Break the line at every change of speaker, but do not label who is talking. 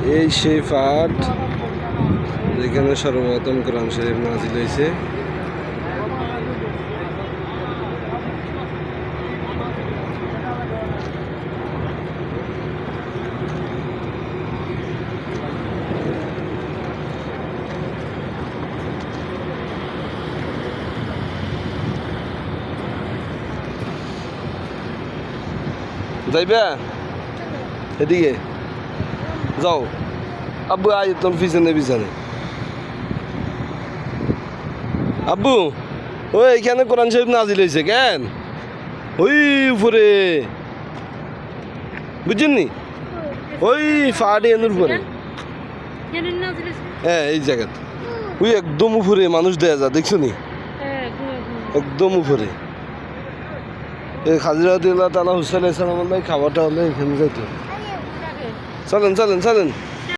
এই সেই পাঠ যেখানে সর্বপ্রথম কোরআন শরীফ নাজিল হয়েছে। যাইবা এদিকে যাও, আব্বু আয় তোর পিছনে পিছনে। আব্বু ওই এখানে কোরআন শরীফ নাজিল হয়েছে কেন? ওই উপরে বুঝছেন নি, ওই ফাড়ি এনুর পরে। হ্যাঁ এই জায়গাতে ওই একদম উপরে মানুষ দেয়া যা দেখছো নি, একদম উপরে। এই খাজিরাউদ্দিন তালা হুসাইন খাবারটা হলে এখানে যাইতো। চলেন চলেন চলেন।